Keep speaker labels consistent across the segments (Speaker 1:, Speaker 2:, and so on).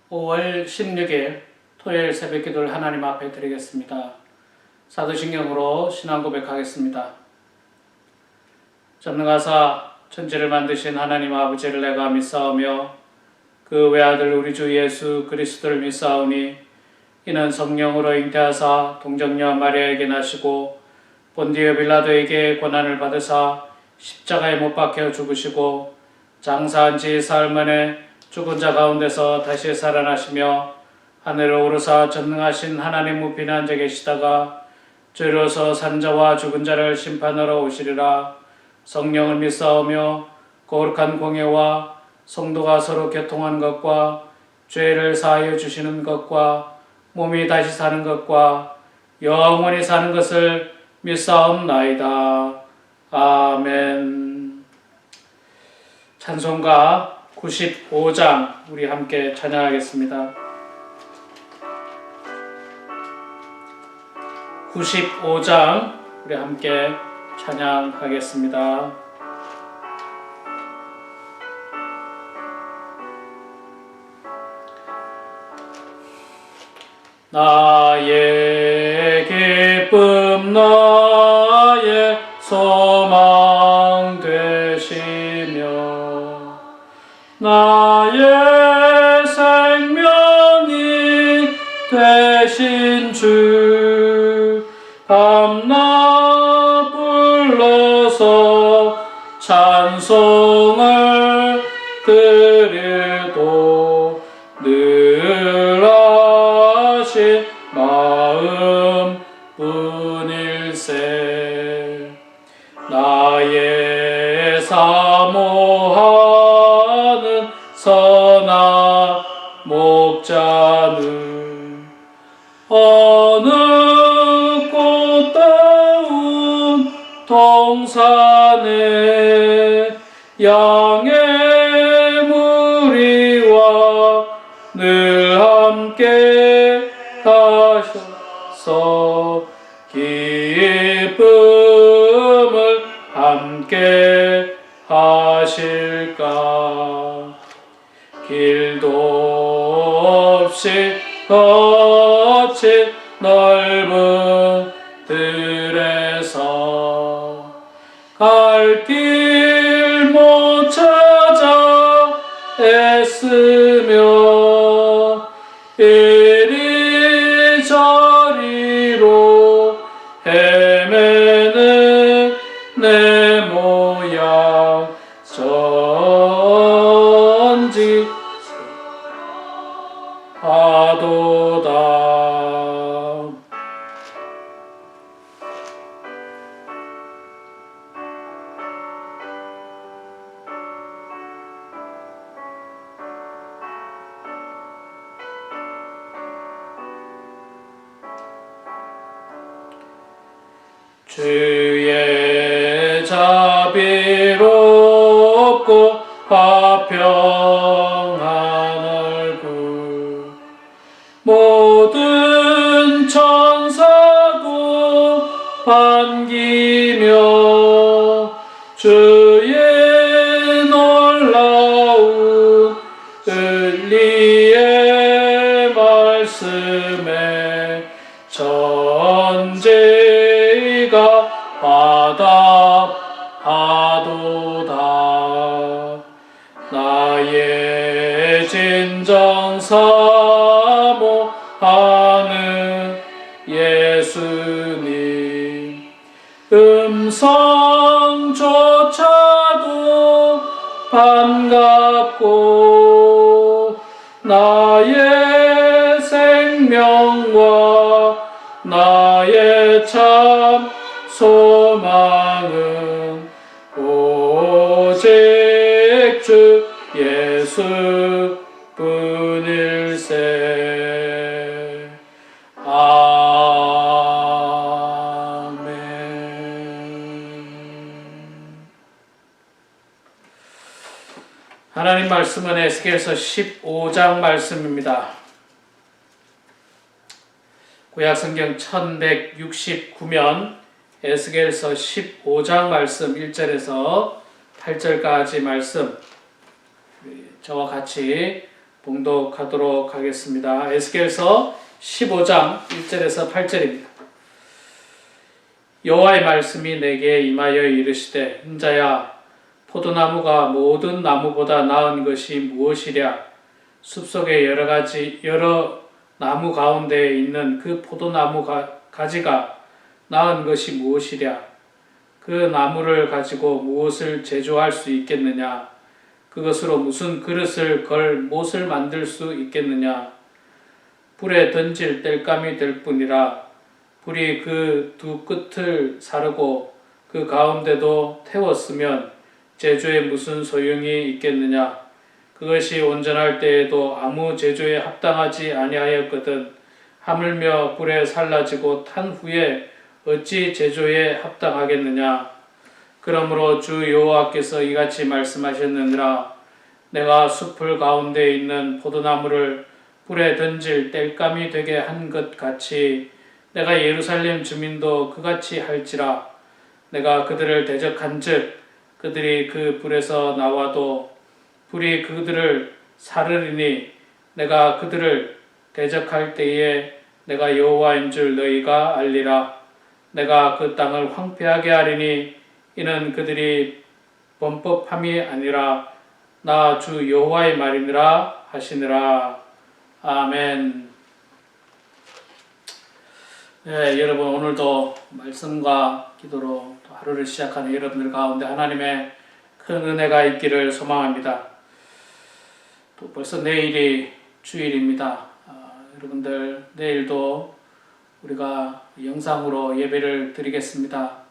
Speaker 1: 5월 16일 토요일 새벽 기도를 하나님 앞에 드리겠습니다. 사도신경으로 신앙 고백하겠습니다. 전능하사 천지를 만드신 하나님 아버지를 내가 믿사오며 그 외아들 우리 주 예수 그리스도를 믿사오니 이는 성령으로 잉태하사 동정녀 마리아에게 나시고 본디오 빌라도에게 고난을 받으사 십자가에 못 박혀 죽으시고 장사한 지 사흘 만에 죽은 자 가운데서 다시 살아나시며 하늘을 오르사 전능하신 하나님 우편에 앉아 계시다가 죄로서 산 자와 죽은 자를 심판하러 오시리라. 성령을 믿사오며 거룩한 공예와 성도가 서로 교통하는 것과 죄를 사하여 주시는 것과 몸이 다시 사는 것과 영원히 사는 것을 믿사옵나이다. 아멘. 찬송가 95장 우리 함께 찬양하겠습니다. 95장 우리 함께 찬양하겠습니다. 나의 기쁨 나의 소망 되시며 나의 생명이 되신 주 밤낮 불러서 찬송을 드려도 늘 하신 마음 뿐일세. 나의 사모하는 선한 목자는 어느 꽃다운 동산에 양의 무리와 늘 함께 가셔서 기쁨을 함께 하실까. 길도 없이 거친 넓은 들에서 갈 길 못 찾아 애쓰며 이리저리로 헤매는 내 모양 전지 하도다. 주의 자비롭고 화평한 얼굴 모든 천사도 반기며 주의 놀라운 진리의 말씀에 전제가 화답하도다. 나의 진정 사모하는 예수님 음성조차도 반갑고 나의 생명과 나의 참 소망은 오직 주 예수 뿐일세. 아멘. 하나님 말씀은 에스겔서 15장 말씀입니다. 구약성경 1169면 에스겔서 15장 말씀 1절에서 8절까지 말씀 저와 같이 봉독하도록 하겠습니다. 에스겔서 15장 1절에서 8절입니다. 여호와의 말씀이 내게 임하여 이르시되 인자야 포도나무가 모든 나무보다 나은 것이 무엇이랴 숲속의 여러 나무 가운데 있는 그 포도나무 가지가 나은 것이 무엇이랴 그 나무를 가지고 무엇을 제조할 수 있겠느냐 그것으로 무슨 그릇을 걸 못을 만들 수 있겠느냐 불에 던질 땔감이 될 뿐이라 불이 그 두 끝을 사르고 그 가운데도 태웠으면 제조에 무슨 소용이 있겠느냐 그것이 온전할 때에도 아무 제조에 합당하지 아니하였거든 하물며 불에 살라지고 탄 후에 어찌 제조에 합당하겠느냐 그러므로 주 여호와께서 이같이 말씀하셨느니라 내가 숲을 가운데 있는 포도나무를 불에 던질 땔감이 되게 한 것 같이 내가 예루살렘 주민도 그같이 할지라 내가 그들을 대적한즉 그들이 그 불에서 나와도 불이 그들을 사르리니 내가 그들을 대적할 때에 내가 여호와인 줄 너희가 알리라 내가 그 땅을 황폐하게 하리니 이는 그들이 범법함이 아니라 나 주 여호와의 말이니라 하시니라. 아멘. 네, 여러분 오늘도 말씀과 기도로 또 하루를 시작하는 여러분들 가운데 하나님의 큰 은혜가 있기를 소망합니다. 또 벌써 내일이 주일입니다. 여러분들 내일도 우리가 영상으로 예배를 드리겠습니다.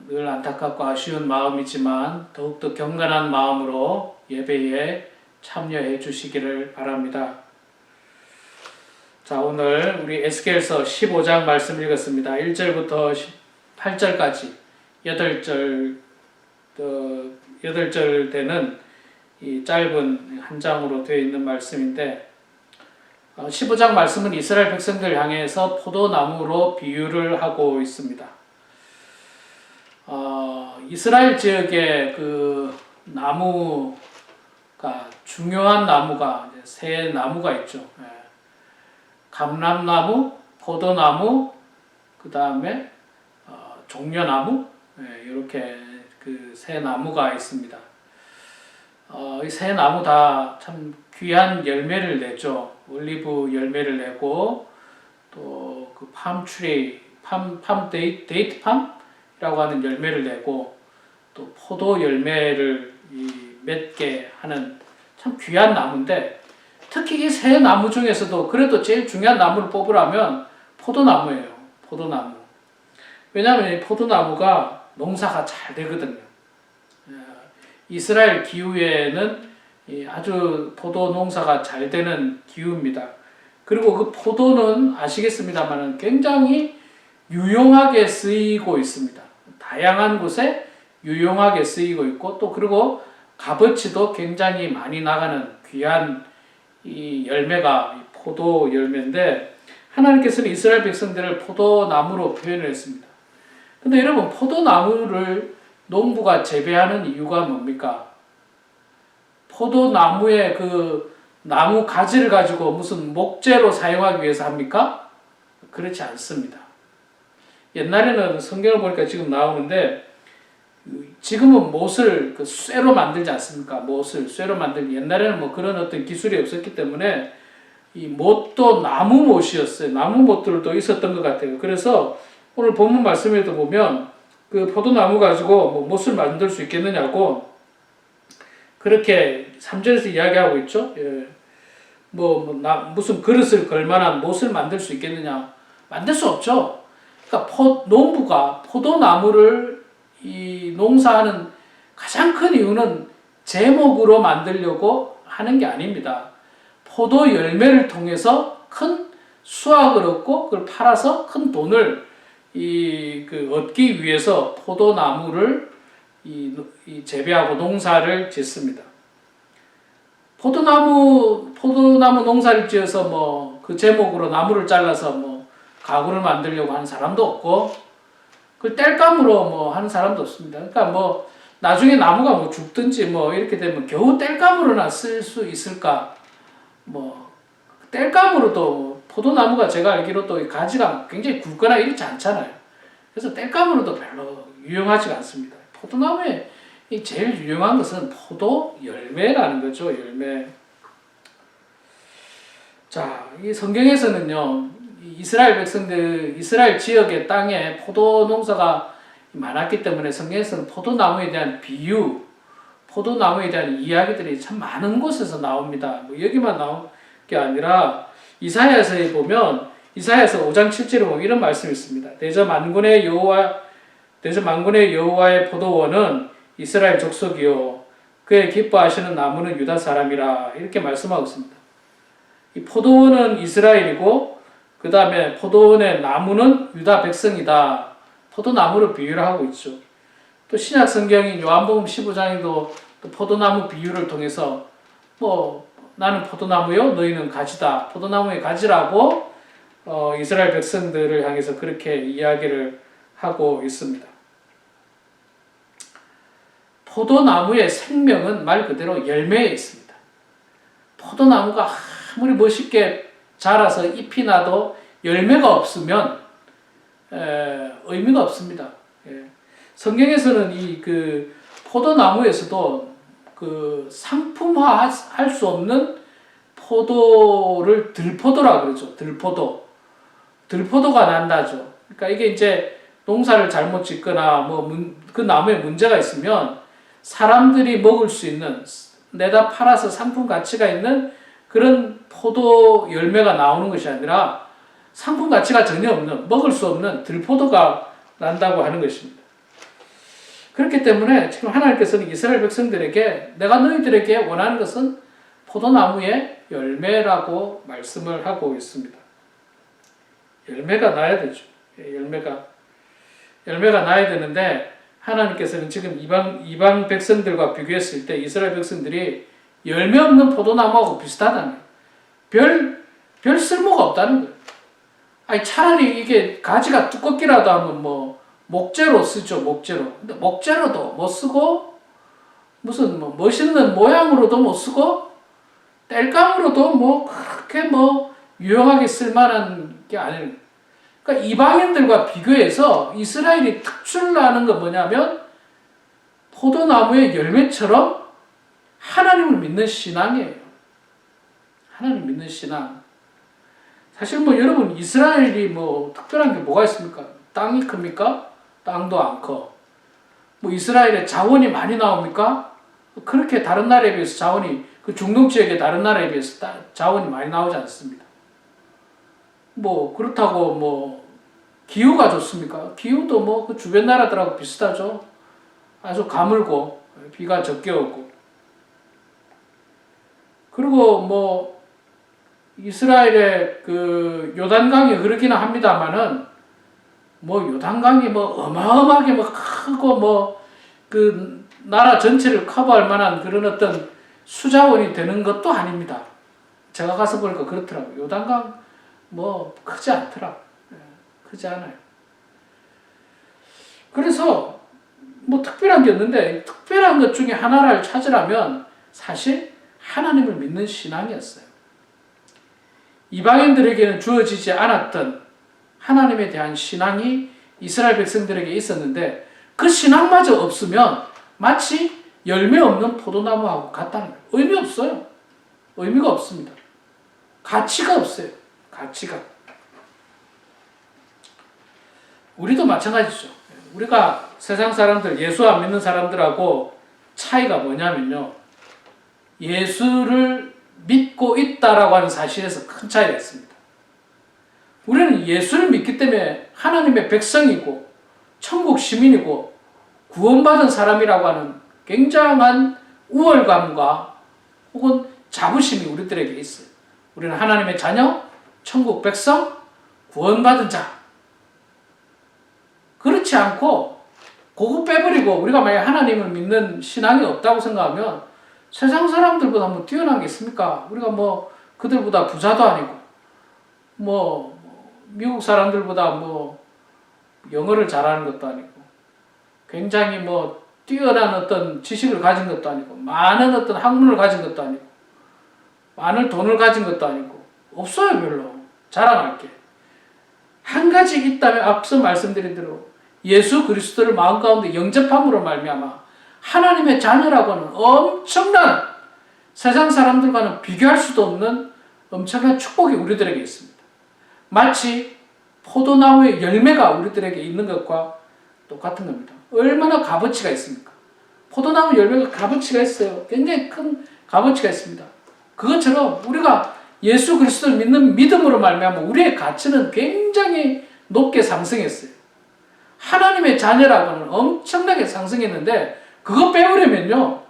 Speaker 1: 늘 안타깝고 아쉬운 마음이지만 더욱더 경건한 마음으로 예배에 참여해 주시기를 바랍니다. 자, 오늘 우리 에스겔서 15장 말씀 읽었습니다. 1절부터 8절까지 8절 되는 이 짧은 한 장으로 되어 있는 말씀인데 15장 말씀은 이스라엘 백성들 향해서 포도나무로 비유를 하고 있습니다. 이스라엘 지역의 그 나무가 중요한 나무가 세 나무가 있죠. 감람나무, 포도나무, 그 다음에 종려나무 이렇게 그 세 나무가 있습니다. 이 세 나무 다 참 귀한 열매를 내죠. 올리브 열매를 내고 또 그 팜트리, 데이트팜이라고 하는 열매를 내고 또 포도 열매를 맺게 하는 참 귀한 나무인데 특히 이 세 나무 중에서도 그래도 제일 중요한 나무를 뽑으라면 포도나무예요. 포도나무. 왜냐하면 이 포도나무가 농사가 잘 되거든요. 이스라엘 기후에는 아주 포도 농사가 잘 되는 기후입니다. 그리고 그 포도는 아시겠습니다만 굉장히 유용하게 쓰이고 있습니다. 다양한 곳에 유용하게 쓰이고 있고 또 그리고 값어치도 굉장히 많이 나가는 귀한 이 열매가 포도 열매인데 하나님께서는 이스라엘 백성들을 포도나무로 표현을 했습니다. 근데 여러분 포도나무를 농부가 재배하는 이유가 뭡니까? 포도나무의 그 나무 가지를 가지고 무슨 목재로 사용하기 위해서 합니까? 그렇지 않습니다. 옛날에는 성경을 보니까 지금 나오는데 지금은 못을 그 쇠로 만들지 않습니까? 못을 쇠로 만들기. 옛날에는 뭐 그런 어떤 기술이 없었기 때문에 이 못도 나무 못이었어요. 나무 못들도 있었던 것 같아요. 그래서 오늘 본문 말씀에도 보면 그 포도나무 가지고 뭐 못을 만들 수 있겠느냐고 그렇게 3절에서 이야기하고 있죠. 예. 무슨 그릇을 걸만한 못을 만들 수 있겠느냐? 만들 수 없죠. 그러니까 농부가 포도나무를 이 농사하는 가장 큰 이유는 제목으로 만들려고 하는 게 아닙니다. 포도 열매를 통해서 큰 수확을 얻고 그걸 팔아서 큰 돈을 얻기 위해서 포도나무를 재배하고 농사를 짓습니다. 포도나무 농사를 지어서 뭐 그 제목으로 나무를 잘라서 뭐 가구를 만들려고 하는 사람도 없고 그 땔감으로 뭐 하는 사람도 없습니다. 그러니까 뭐 나중에 나무가 뭐 죽든지 뭐 이렇게 되면 겨우 땔감으로나 쓸 수 있을까? 뭐 땔감으로도 포도나무가 제가 알기로 또 가지가 굉장히 굵거나 이렇지 않잖아요. 그래서 땔감으로도 별로 유용하지가 않습니다. 포도나무에 제일 유용한 것은 포도 열매라는 거죠. 열매. 자, 이 성경에서는요, 이스라엘 백성들, 이스라엘 지역의 땅에 포도 농사가 많았기 때문에 성경에서는 포도나무에 대한 비유, 포도나무에 대한 이야기들이 참 많은 곳에서 나옵니다. 뭐 여기만 나온 게 아니라 이사야서에 보면 이사야서 5장 7절에 보면 이런 말씀이 있습니다. 대저 만군의 여호와의 포도원은 이스라엘 족속이요 그의 기뻐하시는 나무는 유다 사람이라 이렇게 말씀하고 있습니다. 이 포도원은 이스라엘이고 그 다음에 포도원의 나무는 유다 백성이다. 포도나무로 비유를 하고 있죠. 또 신약 성경인 요한복음 15장에도 또 포도나무 비유를 통해서 뭐 나는 포도나무요 너희는 가지다. 포도나무의 가지라고 이스라엘 백성들을 향해서 그렇게 이야기를 하고 있습니다. 포도나무의 생명은 말 그대로 열매에 있습니다. 포도나무가 아무리 멋있게 자라서 잎이 나도 열매가 없으면 의미가 없습니다. 성경에서는 이 그 포도나무에서도 그 상품화 할 수 없는 포도를 들포도라 그러죠. 들포도가 난다죠. 그러니까 이게 이제 농사를 잘못 짓거나 뭐 그 나무에 문제가 있으면 사람들이 먹을 수 있는 내다 팔아서 상품 가치가 있는 그런 포도 열매가 나오는 것이 아니라 상품 가치가 전혀 없는 먹을 수 없는 들포도가 난다고 하는 것입니다. 그렇기 때문에 지금 하나님께서는 이스라엘 백성들에게 내가 너희들에게 원하는 것은 포도나무의 열매라고 말씀을 하고 있습니다. 열매가 나야 되죠. 열매가 나야 되는데 하나님께서는 지금 이방 백성들과 비교했을 때 이스라엘 백성들이 열매 없는 포도나무하고 비슷하다는 거예요. 별 쓸모가 없다는 거예요. 아니 차라리 이게 가지가 두껍기라도 하면 뭐 목재로 쓰죠. 목재로. 근데 목재로도 못 쓰고 무슨 뭐 멋있는 모양으로도 못 쓰고 땔감으로도 뭐 그렇게 뭐 유용하게 쓸만한 게 아니에요. 그러니까 이방인들과 비교해서 이스라엘이 특출나는 건 뭐냐면 포도나무의 열매처럼 하나님을 믿는 신앙이에요. 하나님 믿는 신앙. 사실 뭐 여러분 이스라엘이 뭐 특별한 게 뭐가 있습니까? 땅이 큽니까? 땅도 안 커. 뭐 이스라엘에 자원이 많이 나옵니까? 그렇게 다른 나라에 비해서 자원이 그 중동 지역의 다른 나라에 비해서 자원이 많이 나오지 않습니다. 뭐 그렇다고 뭐 기후가 좋습니까? 기후도 뭐 그 주변 나라들하고 비슷하죠. 아주 가물고 비가 적게 오고. 그리고 뭐 이스라엘의 그 요단강이 흐르기는 합니다만은 뭐 요단강이 뭐 어마어마하게 뭐 크고 뭐 그 나라 전체를 커버할 만한 그런 어떤 수자원이 되는 것도 아닙니다. 제가 가서 보니까 그렇더라고요. 요단강 뭐 크지 않더라고요. 크지 않아요. 그래서 뭐 특별한 게 없는데 특별한 것 중에 하나를 찾으라면 사실 하나님을 믿는 신앙이었어요. 이방인들에게는 주어지지 않았던 하나님에 대한 신앙이 이스라엘 백성들에게 있었는데 그 신앙마저 없으면 마치 열매 없는 포도나무하고 같다는 거예요. 의미 없어요. 의미가 없습니다. 가치가 없어요. 가치가. 우리도 마찬가지죠. 우리가 세상 사람들, 예수 안 믿는 사람들하고 차이가 뭐냐면요. 예수를 믿고 있다라고 하는 사실에서 큰 차이가 있습니다. 우리는 예수를 믿기 때문에 하나님의 백성이고 천국 시민이고 구원받은 사람이라고 하는 굉장한 우월감과 혹은 자부심이 우리들에게 있어요. 우리는 하나님의 자녀, 천국 백성, 구원받은 자. 그렇지 않고 그거 빼버리고 우리가 만약 하나님을 믿는 신앙이 없다고 생각하면 세상 사람들보다 뭐 뛰어난 게 있습니까? 우리가 뭐 그들보다 부자도 아니고 뭐 미국 사람들보다 뭐 영어를 잘하는 것도 아니고 굉장히 뭐 뛰어난 어떤 지식을 가진 것도 아니고, 많은 어떤 학문을 가진 것도 아니고, 많은 돈을 가진 것도 아니고, 없어요, 별로. 자랑할 게. 한 가지 있다면 앞서 말씀드린 대로 예수 그리스도를 마음 가운데 영접함으로 말미암아 하나님의 자녀라고는 엄청난, 세상 사람들과는 비교할 수도 없는 엄청난 축복이 우리들에게 있습니다. 마치 포도나무의 열매가 우리들에게 있는 것과 똑같은 겁니다. 얼마나 값어치가 있습니까? 포도나무 열매가 값어치가 있어요. 굉장히 큰 값어치가 있습니다. 그것처럼 우리가 예수 그리스도를 믿는 믿음으로 말미암아 우리의 가치는 굉장히 높게 상승했어요. 하나님의 자녀라고는 엄청나게 상승했는데, 그거 배우려면요,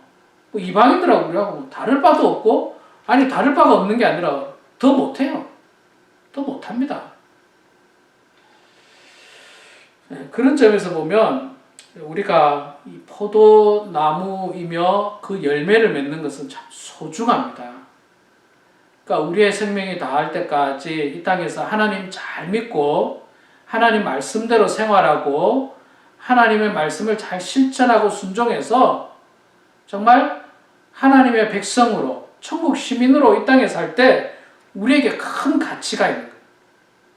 Speaker 1: 뭐 이방인들하고 우리하고 뭐 다를 바도 없고, 아니 다를 바가 없는 게 아니라 더 못해요. 더 못합니다. 그런 점에서 보면 우리가 이 포도나무이며 그 열매를 맺는 것은 참 소중합니다. 그러니까 우리의 생명이 다할 때까지 이 땅에서 하나님 잘 믿고 하나님 말씀대로 생활하고 하나님의 말씀을 잘 실천하고 순종해서 정말 하나님의 백성으로, 천국 시민으로 이 땅에 살 때 우리에게 큰 가치가 있는 거예요.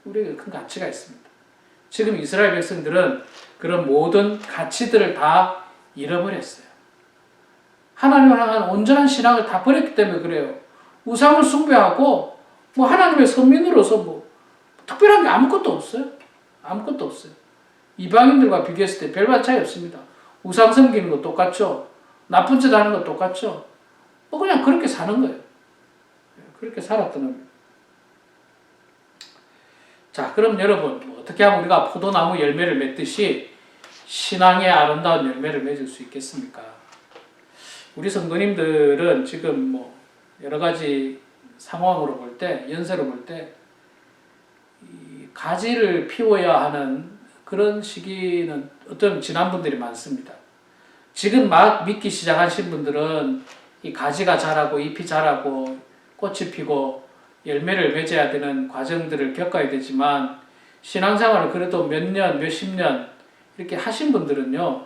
Speaker 1: 우리에게 큰 가치가 있습니다. 지금 이스라엘 백성들은 그런 모든 가치들을 다 잃어버렸어요. 하나님을 향한 온전한 신앙을 다 버렸기 때문에 그래요. 우상을 숭배하고 뭐 하나님의 선민으로서 뭐 특별한 게 아무것도 없어요. 아무것도 없어요. 이방인들과 비교했을 때 별반 차이 없습니다. 우상 섬기는 거 똑같죠. 나쁜 짓 하는 거 똑같죠. 뭐 그냥 그렇게 사는 거예요. 그렇게 살았던 겁니다. 자, 그럼 여러분, 어떻게 하면 우리가 포도나무 열매를 맺듯이 신앙의 아름다운 열매를 맺을 수 있겠습니까? 우리 성도님들은 지금 뭐 여러 가지 상황으로 볼 때, 연세로 볼 때, 이 가지를 피워야 하는 그런 시기는 어떤 지난 분들이 많습니다. 지금 막 믿기 시작하신 분들은 이 가지가 자라고 잎이 자라고 꽃이 피고 열매를 맺어야 되는 과정들을 겪어야 되지만, 신앙생활을 그래도 몇 년, 몇십 년 이렇게 하신 분들은요,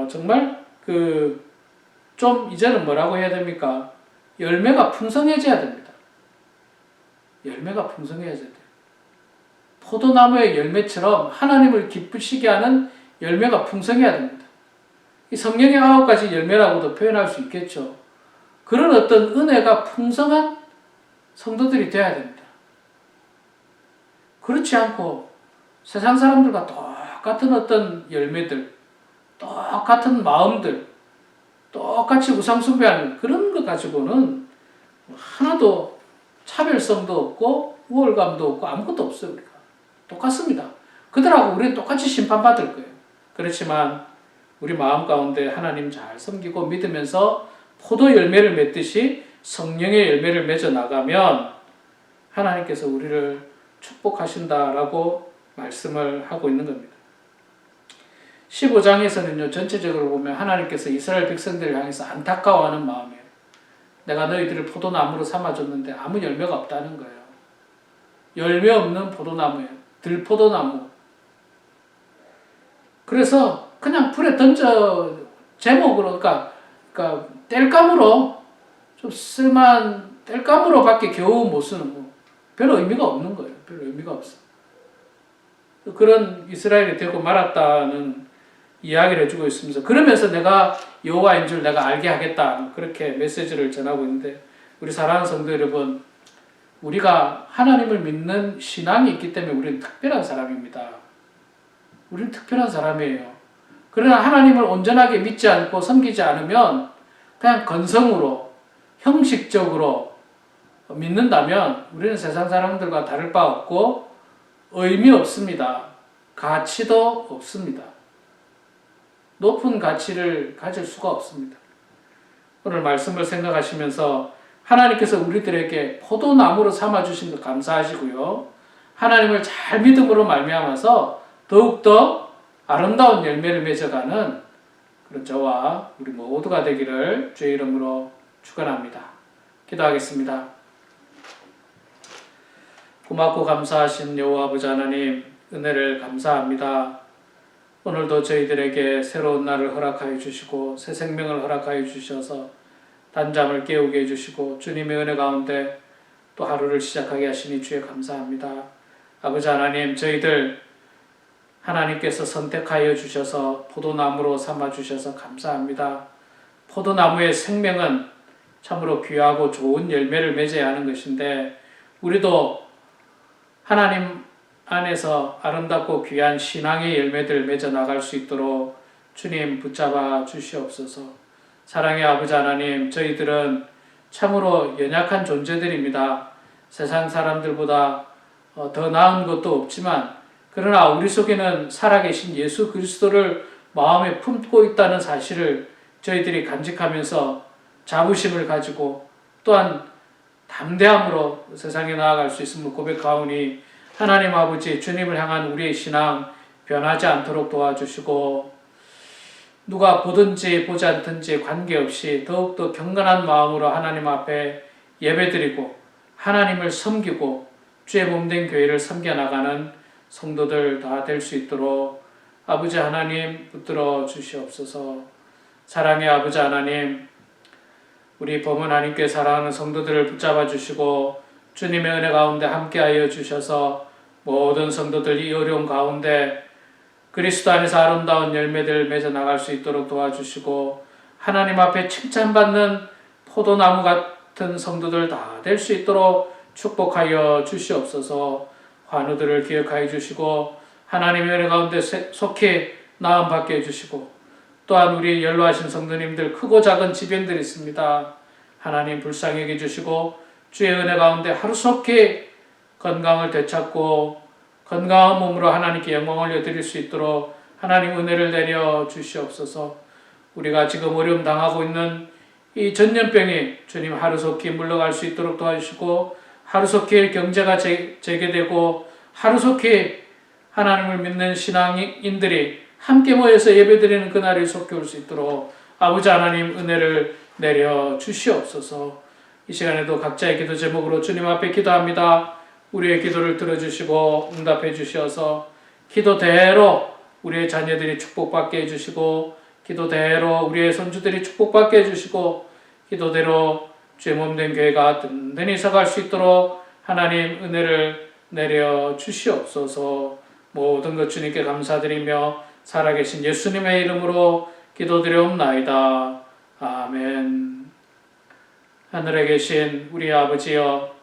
Speaker 1: 정말 좀 이제는 뭐라고 해야 됩니까? 열매가 풍성해져야 됩니다. 열매가 풍성해져야 돼요. 포도나무의 열매처럼 하나님을 기쁘시게 하는 열매가 풍성해야 됩니다. 이 성령의 9가지 열매라고도 표현할 수 있겠죠. 그런 어떤 은혜가 풍성한 성도들이 되어야 됩니다. 그렇지 않고 세상 사람들과 똑같은 어떤 열매들, 똑같은 마음들, 똑같이 우상 숭배하는 그런 것 가지고는 하나도 차별성도 없고 우월감도 없고 아무것도 없어요. 우리가 똑같습니다. 그들하고 우리는 똑같이 심판받을 거예요. 그렇지만 우리 마음 가운데 하나님 잘 섬기고 믿으면서 포도 열매를 맺듯이 성령의 열매를 맺어 나가면 하나님께서 우리를 축복하신다라고 말씀을 하고 있는 겁니다. 15장에서는요, 전체적으로 보면 하나님께서 이스라엘 백성들을 향해서 안타까워하는 마음이에요. 내가 너희들을 포도나무로 삼아줬는데 아무 열매가 없다는 거예요. 열매 없는 포도나무예요. 들포도나무. 그래서 그냥 불에 던져, 제목으로, 그러니까 땔감으로, 좀 쓸만한 땔감으로 밖에 겨우 못 쓰는 거. 별 의미가 없는 거예요. 별 의미가 없어. 그런 이스라엘이 되고 말았다는 이야기를 해주고 있으면서, 그러면서 내가 여호와인 줄 내가 알게 하겠다, 그렇게 메시지를 전하고 있는데, 우리 사랑하는 성도 여러분, 우리가 하나님을 믿는 신앙이 있기 때문에 우리는 특별한 사람입니다. 우리는 특별한 사람이에요. 그러나 하나님을 온전하게 믿지 않고 섬기지 않으면 그냥 건성으로, 형식적으로 믿는다면 우리는 세상 사람들과 다를 바 없고 의미 없습니다. 가치도 없습니다. 높은 가치를 가질 수가 없습니다. 오늘 말씀을 생각하시면서 하나님께서 우리들에게 포도나무로 삼아주신 것 감사하시고요. 하나님을 잘 믿음으로 말미암아서 더욱더 아름다운 열매를 맺어가는 그런 저와 우리 모두가 되기를 주의 이름으로 축원합니다. 기도하겠습니다. 고맙고 감사하신 여호와 아버지 하나님, 은혜를 감사합니다. 오늘도 저희들에게 새로운 날을 허락하여 주시고 새 생명을 허락하여 주셔서 단잠을 깨우게 해주시고 주님의 은혜 가운데 또 하루를 시작하게 하시니 주에 감사합니다. 아버지 하나님, 저희들 하나님께서 선택하여 주셔서 포도나무로 삼아 주셔서 감사합니다. 포도나무의 생명은 참으로 귀하고 좋은 열매를 맺어야 하는 것인데 우리도 하나님 안에서 아름답고 귀한 신앙의 열매들 맺어 나갈 수 있도록 주님 붙잡아 주시옵소서. 사랑의 아버지 하나님, 저희들은 참으로 연약한 존재들입니다. 세상 사람들보다 더 나은 것도 없지만 그러나 우리 속에는 살아계신 예수 그리스도를 마음에 품고 있다는 사실을 저희들이 간직하면서 자부심을 가지고 또한 담대함으로 세상에 나아갈 수 있음을 고백하오니 하나님 아버지, 주님을 향한 우리의 신앙 변하지 않도록 도와주시고 누가 보든지 보지 않든지 관계없이 더욱더 경건한 마음으로 하나님 앞에 예배드리고 하나님을 섬기고 주의 몸된 교회를 섬겨나가는 성도들 다 될 수 있도록 아버지 하나님 붙들어 주시옵소서. 사랑의 아버지 하나님, 우리 범은 하나님께 사랑하는 성도들을 붙잡아 주시고 주님의 은혜 가운데 함께하여 주셔서 모든 성도들 이 어려운 가운데 그리스도 안에서 아름다운 열매들 맺어 나갈 수 있도록 도와주시고 하나님 앞에 칭찬받는 포도나무 같은 성도들 다 될 수 있도록 축복하여 주시옵소서. 환우들을 기억하여 주시고 하나님의 은혜 가운데 속히 나음 받게 해주시고 또한 우리 연로하신 성도님들 크고 작은 지병들이 있습니다. 하나님 불쌍히 여겨주시고 주의 은혜 가운데 하루속히 건강을 되찾고 건강한 몸으로 하나님께 영광을 올려드릴 수 있도록 하나님 은혜를 내려 주시옵소서. 우리가 지금 어려움 당하고 있는 이 전염병이 주님 하루속히 물러갈 수 있도록 도와주시고 하루속히 경제가 재개되고 하루속히 하나님을 믿는 신앙인들이 함께 모여서 예배드리는 그날이 속히 올 수 있도록 아버지 하나님 은혜를 내려 주시옵소서. 이 시간에도 각자의 기도 제목으로 주님 앞에 기도합니다. 우리의 기도를 들어주시고 응답해 주셔서 기도대로 우리의 자녀들이 축복받게 해주시고 기도대로 우리의 손주들이 축복받게 해주시고 기도대로 주의 몸된 교회가 든든히 서갈 수 있도록 하나님 은혜를 내려 주시옵소서. 모든 것 주님께 감사드리며 살아계신 예수님의 이름으로 기도드려옵나이다. 아멘. 하늘에 계신 우리 아버지여,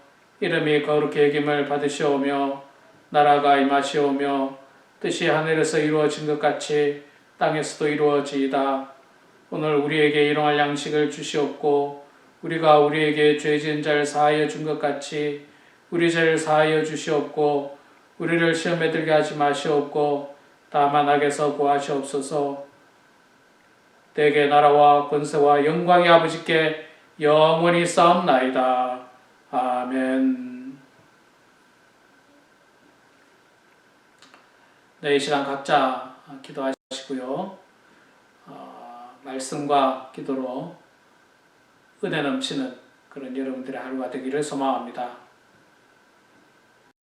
Speaker 1: 이름이 거룩히 여김을 받으시오며 나라가 임하시오며 뜻이 하늘에서 이루어진 것 같이 땅에서도 이루어지이다. 오늘 우리에게 일용할 양식을 주시옵고 우리가 우리에게 죄 지은 자를 사하여 준 것 같이 우리 죄를 사하여 주시옵고 우리를 시험에 들게 하지 마시옵고 다만 악에서 구하시옵소서. 대개 나라와 권세와 영광이 아버지께 영원히 싸움나이다. 아멘. 네, 이 시간 각자 기도하시고요. 말씀과 기도로 은혜 넘치는 그런 여러분들의 하루가 되기를 소망합니다.